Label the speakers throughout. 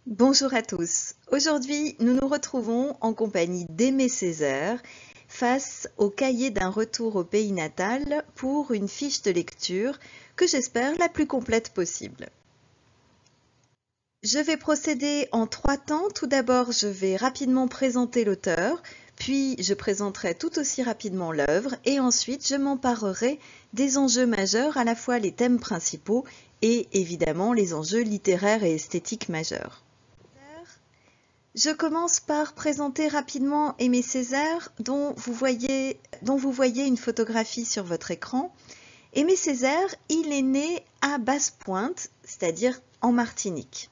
Speaker 1: Bonjour à tous. Aujourd'hui, nous nous retrouvons en compagnie d'Aimé Césaire face au cahier d'un retour au pays natal pour une fiche de lecture que j'espère la plus complète possible. Je vais procéder en 3 temps. Tout d'abord, je vais rapidement présenter l'auteur, puis je présenterai tout aussi rapidement l'œuvre et ensuite je m'emparerai des enjeux majeurs, à la fois les thèmes principaux et évidemment les enjeux littéraires et esthétiques majeurs. Je commence par présenter rapidement Aimé Césaire, dont vous voyez une photographie sur votre écran. Aimé Césaire, il est né à Basse-Pointe, c'est-à-dire en Martinique.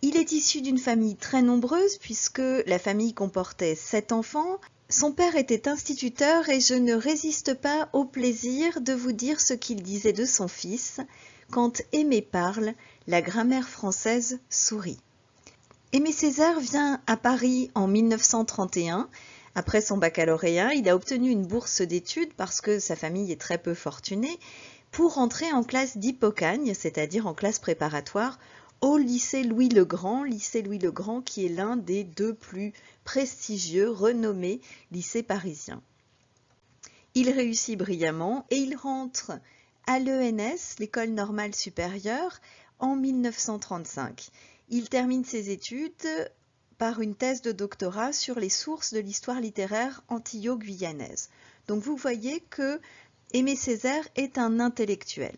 Speaker 1: Il est issu d'une famille très nombreuse puisque la famille comportait 7 enfants. Son père était instituteur et je ne résiste pas au plaisir de vous dire ce qu'il disait de son fils. Quand Aimé parle, la grammaire française sourit. Aimé Césaire vient à Paris en 1931. Après son baccalauréat, il a obtenu une bourse d'études parce que sa famille est très peu fortunée pour entrer en classe d'Hippocagne, c'est-à-dire en classe préparatoire, au lycée Louis-le-Grand, qui est l'un des 2 plus prestigieux, renommés lycées parisiens. Il réussit brillamment et il rentre à l'ENS, l'École normale supérieure, en 1935. Il termine ses études par une thèse de doctorat sur les sources de l'histoire littéraire antillo-guyanaise. Donc vous voyez que Aimé Césaire est un intellectuel.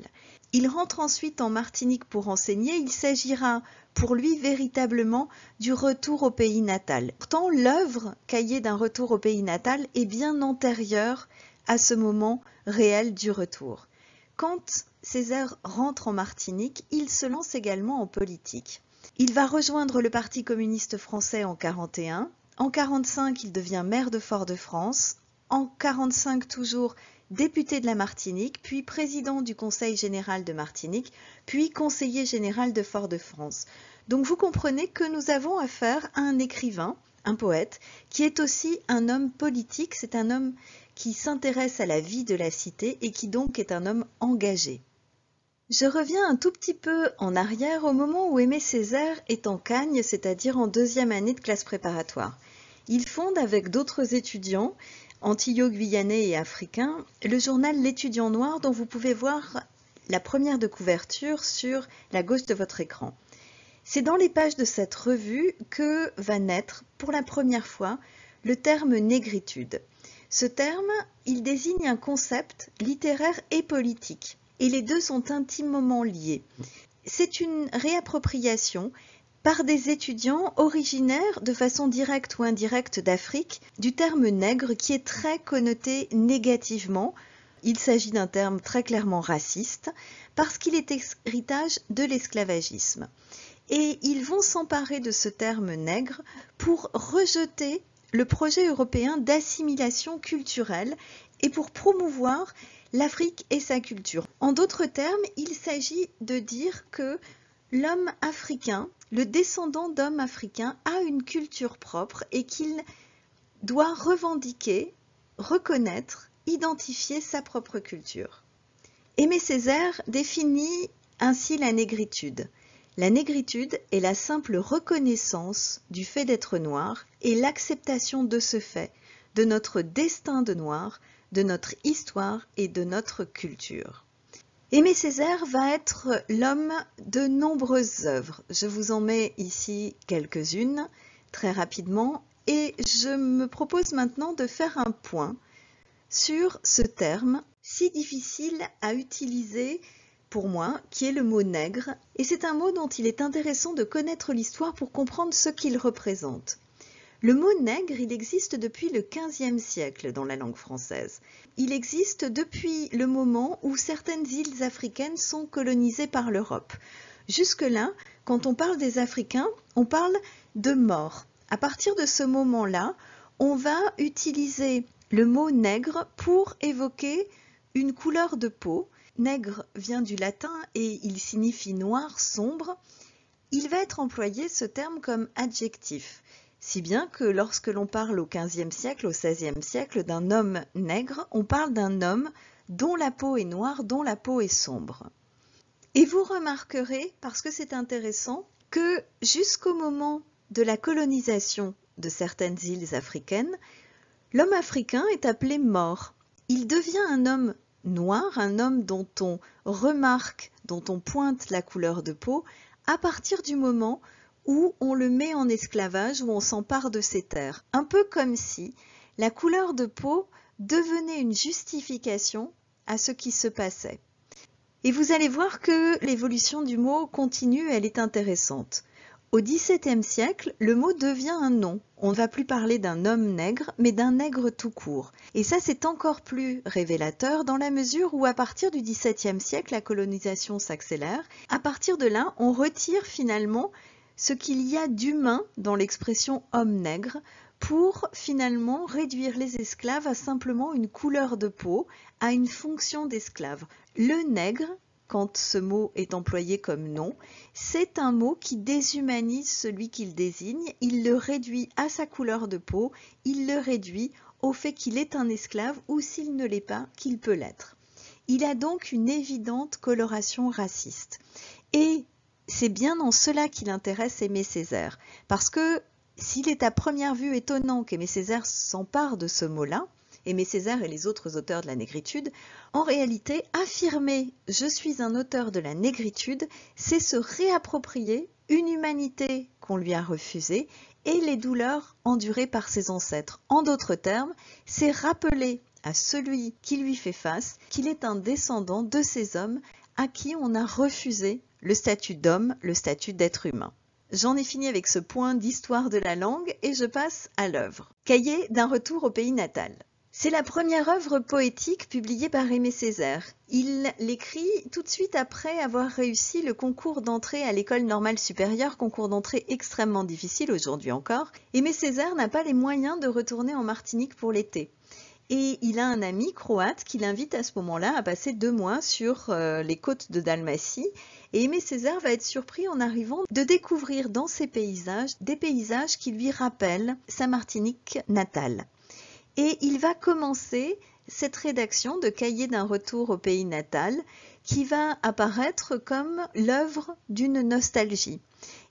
Speaker 1: Il rentre ensuite en Martinique pour enseigner. Il s'agira pour lui véritablement du retour au pays natal. Pourtant, l'œuvre Cahier d'un retour au pays natal est bien antérieure à ce moment réel du retour. Quand Césaire rentre en Martinique, il se lance également en politique. Il va rejoindre le Parti communiste français en 1941. En 1945, il devient maire de Fort-de-France. En 1945, toujours député de la Martinique, puis président du Conseil général de Martinique, puis conseiller général de Fort-de-France. Donc vous comprenez que nous avons affaire à un écrivain, un poète, qui est aussi un homme politique. C'est un homme qui s'intéresse à la vie de la cité et qui donc est un homme engagé. Je reviens un tout petit peu en arrière au moment où Aimé Césaire est en Cagne, c'est-à-dire en 2e année de classe préparatoire. Il fonde avec d'autres étudiants, antillo-guyanais et africains, le journal L'Étudiant Noir dont vous pouvez voir la première de couverture sur la gauche de votre écran. C'est dans les pages de cette revue que va naître pour la première fois le terme négritude. Ce terme, il désigne un concept littéraire et politique. Et les deux sont intimement liés. C'est une réappropriation par des étudiants originaires de façon directe ou indirecte d'Afrique du terme nègre qui est très connoté négativement. Il s'agit d'un terme très clairement raciste parce qu'il est héritage de l'esclavagisme. Et ils vont s'emparer de ce terme nègre pour rejeter le projet européen d'assimilation culturelle et pour promouvoir l'Afrique et sa culture. En d'autres termes, il s'agit de dire que l'homme africain, le descendant d'hommes africains, a une culture propre et qu'il doit revendiquer, reconnaître, identifier sa propre culture. Aimé Césaire définit ainsi la négritude. La négritude est la simple reconnaissance du fait d'être noir et l'acceptation de ce fait, de notre destin de noir, de notre histoire et de notre culture. Aimé Césaire va être l'homme de nombreuses œuvres. Je vous en mets ici quelques-unes très rapidement et je me propose maintenant de faire un point sur ce terme si difficile à utiliser pour moi, qui est le mot nègre, et c'est un mot dont il est intéressant de connaître l'histoire pour comprendre ce qu'il représente. Le mot nègre, il existe depuis le XVe siècle dans la langue française. Il existe depuis le moment où certaines îles africaines sont colonisées par l'Europe. Jusque-là, quand on parle des Africains, on parle de morts. À partir de ce moment-là, on va utiliser le mot nègre pour évoquer une couleur de peau. Nègre vient du latin et il signifie noir, sombre. Il va être employé ce terme comme adjectif. Si bien que lorsque l'on parle au XVe siècle, au XVIe siècle d'un homme nègre, on parle d'un homme dont la peau est noire, dont la peau est sombre. Et vous remarquerez, parce que c'est intéressant, que jusqu'au moment de la colonisation de certaines îles africaines, l'homme africain est appelé mort. Il devient un homme noir, un homme dont on remarque, dont on pointe la couleur de peau, à partir du moment où on le met en esclavage, où on s'empare de ses terres. Un peu comme si la couleur de peau devenait une justification à ce qui se passait. Et vous allez voir que l'évolution du mot continue, elle est intéressante. Au XVIIe siècle, le mot devient un nom. On ne va plus parler d'un homme nègre, mais d'un nègre tout court. Et ça, c'est encore plus révélateur dans la mesure où, à partir du XVIIe siècle, la colonisation s'accélère. À partir de là, on retire finalement ce qu'il y a d'humain dans l'expression homme nègre pour finalement réduire les esclaves à simplement une couleur de peau, à une fonction d'esclave. Le nègre, quand ce mot est employé comme nom, c'est un mot qui déshumanise celui qu'il désigne, il le réduit à sa couleur de peau, il le réduit au fait qu'il est un esclave ou s'il ne l'est pas, qu'il peut l'être. Il a donc une évidente coloration raciste. Et c'est bien en cela qu'il intéresse Aimé Césaire, parce que s'il est à première vue étonnant qu'Aimé Césaire s'empare de ce mot-là, Aimé Césaire et les autres auteurs de la négritude, en réalité, affirmer « je suis un auteur de la négritude », c'est se réapproprier une humanité qu'on lui a refusée et les douleurs endurées par ses ancêtres. En d'autres termes, c'est rappeler à celui qui lui fait face qu'il est un descendant de ces hommes à qui on a refusé le statut d'homme, le statut d'être humain. J'en ai fini avec ce point d'histoire de la langue et je passe à l'œuvre. Cahier d'un retour au pays natal. C'est la première œuvre poétique publiée par Aimé Césaire. Il l'écrit tout de suite après avoir réussi le concours d'entrée à l'École normale supérieure, concours d'entrée extrêmement difficile aujourd'hui encore. Aimé Césaire n'a pas les moyens de retourner en Martinique pour l'été. Et il a un ami croate qui l'invite à ce moment-là à passer 2 mois sur les côtes de Dalmatie. Et Aimé Césaire va être surpris en arrivant de découvrir dans ces paysages des paysages qui lui rappellent sa Martinique natale. Et il va commencer cette rédaction de Cahier d'un retour au pays natal qui va apparaître comme l'œuvre d'une nostalgie.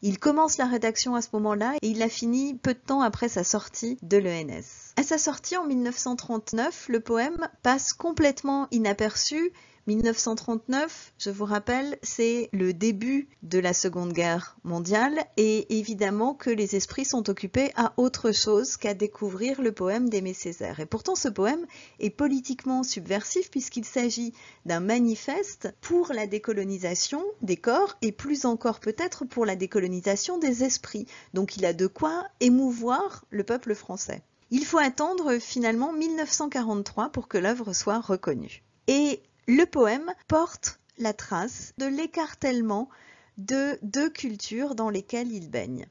Speaker 1: Il commence la rédaction à ce moment-là et il la finit peu de temps après sa sortie de l'ENS. À sa sortie en 1939, le poème passe complètement inaperçu. 1939, je vous rappelle, c'est le début de la Seconde Guerre mondiale et évidemment que les esprits sont occupés à autre chose qu'à découvrir le poème d'Aimé Césaire. Et pourtant ce poème est politiquement subversif puisqu'il s'agit d'un manifeste pour la décolonisation des corps et plus encore peut-être pour la décolonisation des esprits. Donc il a de quoi émouvoir le peuple français. Il faut attendre finalement 1943 pour que l'œuvre soit reconnue. Et le poème porte la trace de l'écartèlement de 2 cultures dans lesquelles il baigne,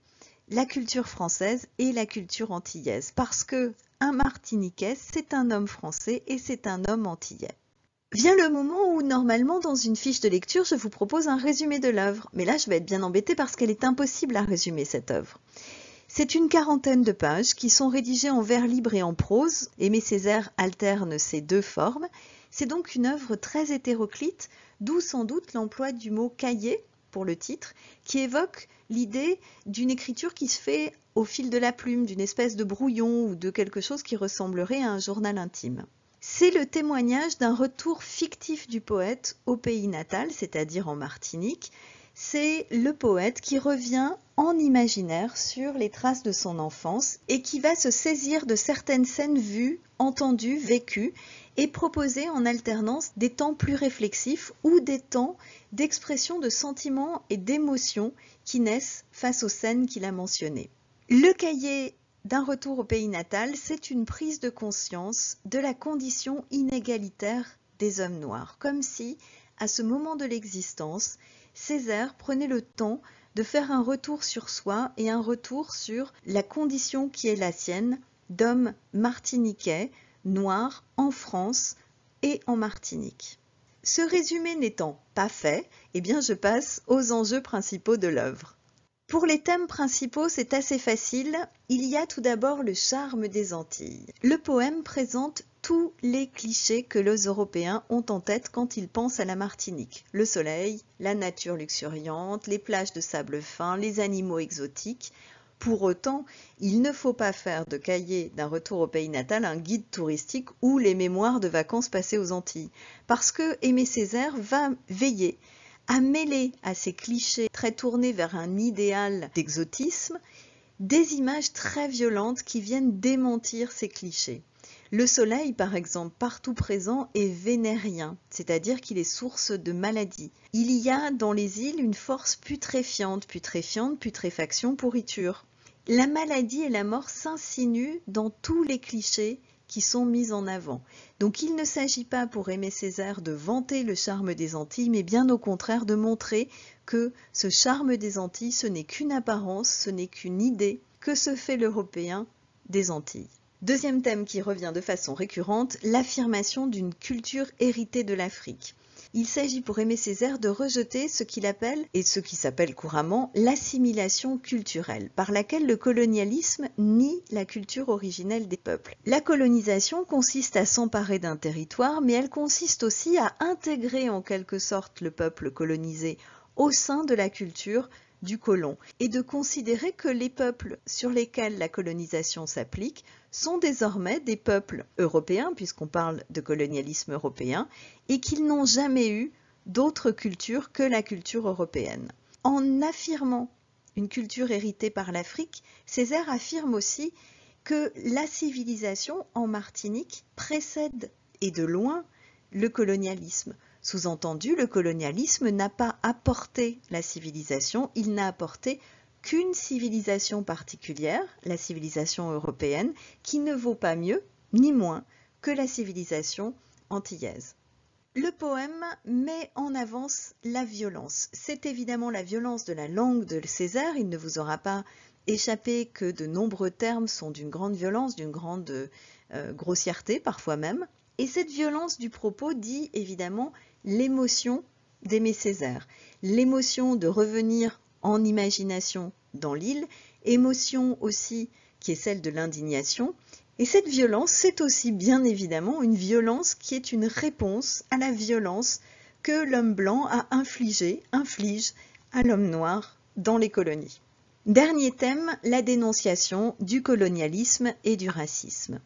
Speaker 1: la culture française et la culture antillaise, parce que un Martiniquais, c'est un homme français et c'est un homme antillais. Vient le moment où, normalement, dans une fiche de lecture, je vous propose un résumé de l'œuvre, mais là, je vais être bien embêtée parce qu'elle est impossible à résumer, cette œuvre. C'est une 40aine de pages qui sont rédigées en vers libre et en prose. Aimé Césaire alterne ces 2 formes. C'est donc une œuvre très hétéroclite, d'où sans doute l'emploi du mot cahier pour le titre, qui évoque l'idée d'une écriture qui se fait au fil de la plume, d'une espèce de brouillon ou de quelque chose qui ressemblerait à un journal intime. C'est le témoignage d'un retour fictif du poète au pays natal, c'est-à-dire en Martinique. C'est le poète qui revient en imaginaire sur les traces de son enfance et qui va se saisir de certaines scènes vues, entendues, vécues et proposer en alternance des temps plus réflexifs ou des temps d'expression de sentiments et d'émotions qui naissent face aux scènes qu'il a mentionnées. Le cahier d'un retour au pays natal, c'est une prise de conscience de la condition inégalitaire des hommes noirs, comme si, à ce moment de l'existence, Césaire prenait le temps de faire un retour sur soi et un retour sur la condition qui est la sienne d'homme martiniquais, noir, en France et en Martinique. Ce résumé n'étant pas fait, eh bien je passe aux enjeux principaux de l'œuvre. Pour les thèmes principaux, c'est assez facile. Il y a tout d'abord le charme des Antilles. Le poème présente tous les clichés que les Européens ont en tête quand ils pensent à la Martinique. Le soleil, la nature luxuriante, les plages de sable fin, les animaux exotiques. Pour autant, il ne faut pas faire de Cahier d'un retour au pays natal un guide touristique ou les mémoires de vacances passées aux Antilles. Parce que Aimé Césaire va veiller à mêler à ces clichés très tournés vers un idéal d'exotisme, des images très violentes qui viennent démentir ces clichés. Le soleil, par exemple, partout présent, est vénérien, c'est-à-dire qu'il est source de maladies. Il y a dans les îles une force putréfiante, putréfaction, pourriture. La maladie et la mort s'insinuent dans tous les clichés qui sont mis en avant. Donc il ne s'agit pas pour Aimé Césaire de vanter le charme des Antilles, mais bien au contraire de montrer que ce charme des Antilles, ce n'est qu'une apparence, ce n'est qu'une idée que se fait l'Européen des Antilles. Deuxième thème qui revient de façon récurrente, l'affirmation d'une culture héritée de l'Afrique. Il s'agit pour Aimé Césaire de rejeter ce qu'il appelle, et ce qui s'appelle couramment, l'assimilation culturelle, par laquelle le colonialisme nie la culture originelle des peuples. La colonisation consiste à s'emparer d'un territoire, mais elle consiste aussi à intégrer en quelque sorte le peuple colonisé au sein de la culture du colon, et de considérer que les peuples sur lesquels la colonisation s'applique sont désormais des peuples européens, puisqu'on parle de colonialisme européen, et qu'ils n'ont jamais eu d'autre culture que la culture européenne. En affirmant une culture héritée par l'Afrique, Césaire affirme aussi que la civilisation en Martinique précède, et de loin, le colonialisme. Sous-entendu, le colonialisme n'a pas apporté la civilisation, il n'a apporté qu'une civilisation particulière, la civilisation européenne, qui ne vaut pas mieux ni moins que la civilisation antillaise. Le poème met en avance la violence. C'est évidemment la violence de la langue de Césaire. Il ne vous aura pas échappé que de nombreux termes sont d'une grande violence, d'une grande grossièreté parfois même. Et cette violence du propos dit évidemment l'émotion d'Aimé Césaire, l'émotion de revenir en imagination dans l'île, émotion aussi qui est celle de l'indignation. Et cette violence, c'est aussi bien évidemment une violence qui est une réponse à la violence que l'homme blanc inflige à l'homme noir dans les colonies. Dernier thème, la dénonciation du colonialisme et du racisme.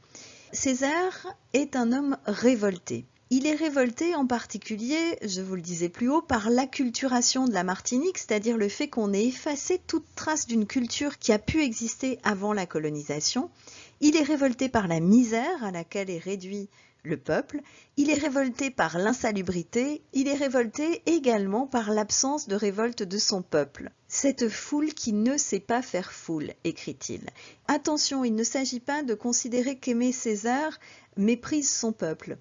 Speaker 1: Césaire est un homme révolté. Il est révolté en particulier, je vous le disais plus haut, par l'acculturation de la Martinique, c'est-à-dire le fait qu'on ait effacé toute trace d'une culture qui a pu exister avant la colonisation. Il est révolté par la misère à laquelle est réduit le peuple, il est révolté par l'insalubrité, il est révolté également par l'absence de révolte de son peuple. Cette foule qui ne sait pas faire foule, écrit-il. Attention, il ne s'agit pas de considérer qu'Aimé Césaire méprise son peuple.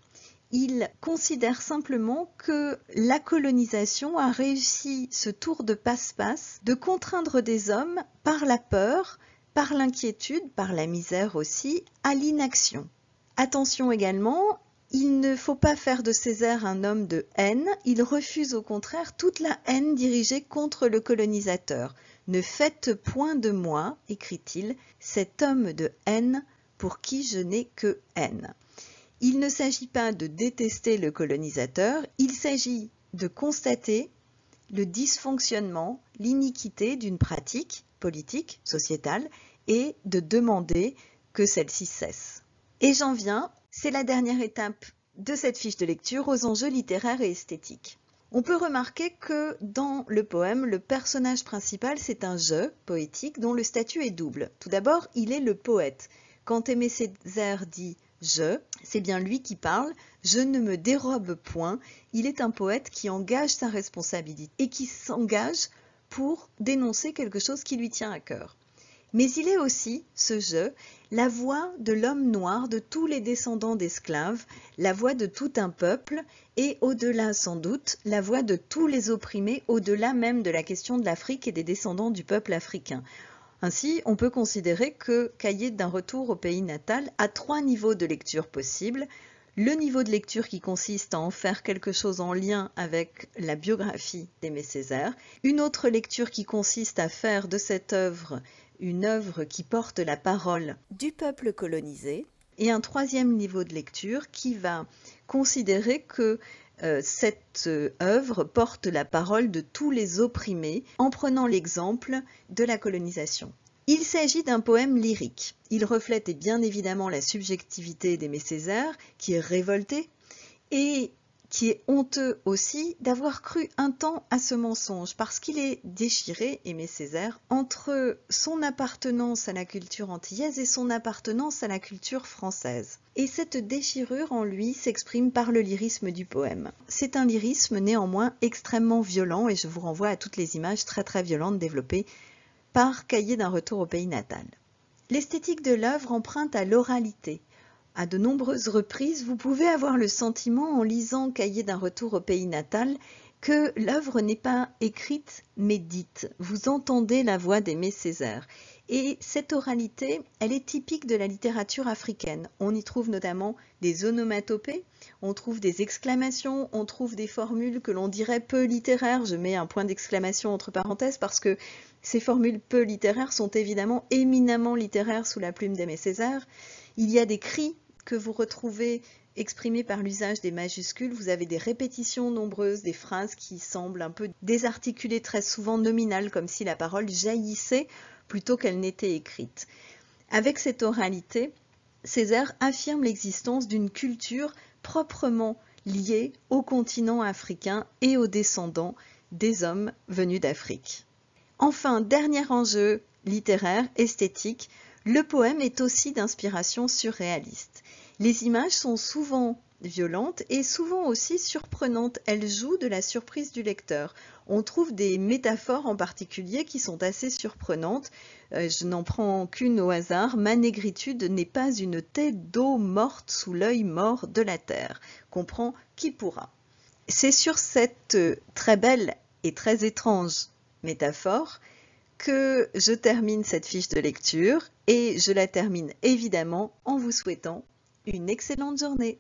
Speaker 1: Il considère simplement que la colonisation a réussi ce tour de passe-passe de contraindre des hommes par la peur, par l'inquiétude, par la misère aussi, à l'inaction. Attention également, il ne faut pas faire de Césaire un homme de haine, il refuse au contraire toute la haine dirigée contre le colonisateur. Ne faites point de moi, écrit-il, cet homme de haine pour qui je n'ai que haine. Il ne s'agit pas de détester le colonisateur, il s'agit de constater le dysfonctionnement, l'iniquité d'une pratique politique, sociétale, et de demander que celle-ci cesse. Et j'en viens, c'est la dernière étape de cette fiche de lecture, aux enjeux littéraires et esthétiques. On peut remarquer que dans le poème, le personnage principal, c'est un je poétique dont le statut est double. Tout d'abord, il est le poète. Quand Aimé Césaire dit « je », c'est bien lui qui parle, « je ne me dérobe point », il est un poète qui engage sa responsabilité et qui s'engage pour dénoncer quelque chose qui lui tient à cœur. Mais il est aussi, ce je, la voix de l'homme noir, de tous les descendants d'esclaves, la voix de tout un peuple et au-delà sans doute, la voix de tous les opprimés, au-delà même de la question de l'Afrique et des descendants du peuple africain. Ainsi, on peut considérer que Cahier d'un retour au pays natal a 3 niveaux de lecture possibles. le niveau de lecture qui consiste à en faire quelque chose en lien avec la biographie d'Aimé Césaire, une autre lecture qui consiste à faire de cette œuvre une œuvre qui porte la parole du peuple colonisé, et un troisième niveau de lecture qui va considérer que cette œuvre porte la parole de tous les opprimés en prenant l'exemple de la colonisation. Il s'agit d'un poème lyrique. Il reflète bien évidemment la subjectivité d'Aimé Césaire, qui est révolté et qui est honteux aussi d'avoir cru un temps à ce mensonge, parce qu'il est déchiré, Aimé Césaire, entre son appartenance à la culture antillaise et son appartenance à la culture française. Et cette déchirure en lui s'exprime par le lyrisme du poème. C'est un lyrisme néanmoins extrêmement violent, et je vous renvoie à toutes les images très très violentes développées par Cahiers d'un retour au pays natal. L'esthétique de l'œuvre emprunte à l'oralité. À de nombreuses reprises, vous pouvez avoir le sentiment, en lisant Cahiers d'un retour au pays natal, que l'œuvre n'est pas écrite mais dite. Vous entendez la voix d'Aimé Césaire. Et cette oralité, elle est typique de la littérature africaine. On y trouve notamment des onomatopées, on trouve des exclamations, on trouve des formules que l'on dirait peu littéraires. Je mets un point d'exclamation entre parenthèses parce que ces formules peu littéraires sont évidemment éminemment littéraires sous la plume d'Aimé Césaire. Il y a des cris que vous retrouvez exprimés par l'usage des majuscules. Vous avez des répétitions nombreuses, des phrases qui semblent un peu désarticulées, très souvent nominales, comme si la parole jaillissait plutôt qu'elle n'était écrite. Avec cette oralité, Césaire affirme l'existence d'une culture proprement liée au continent africain et aux descendants des hommes venus d'Afrique. Enfin, dernier enjeu littéraire, esthétique, le poème est aussi d'inspiration surréaliste. Les images sont souvent violentes et souvent aussi surprenantes. Elles jouent de la surprise du lecteur. On trouve des métaphores en particulier qui sont assez surprenantes. Je n'en prends qu'une au hasard. Ma négritude n'est pas une tête d'eau morte sous l'œil mort de la terre. Comprend qui pourra. C'est sur cette très belle et très étrange métaphore que je termine cette fiche de lecture, et je la termine évidemment en vous souhaitant une excellente journée.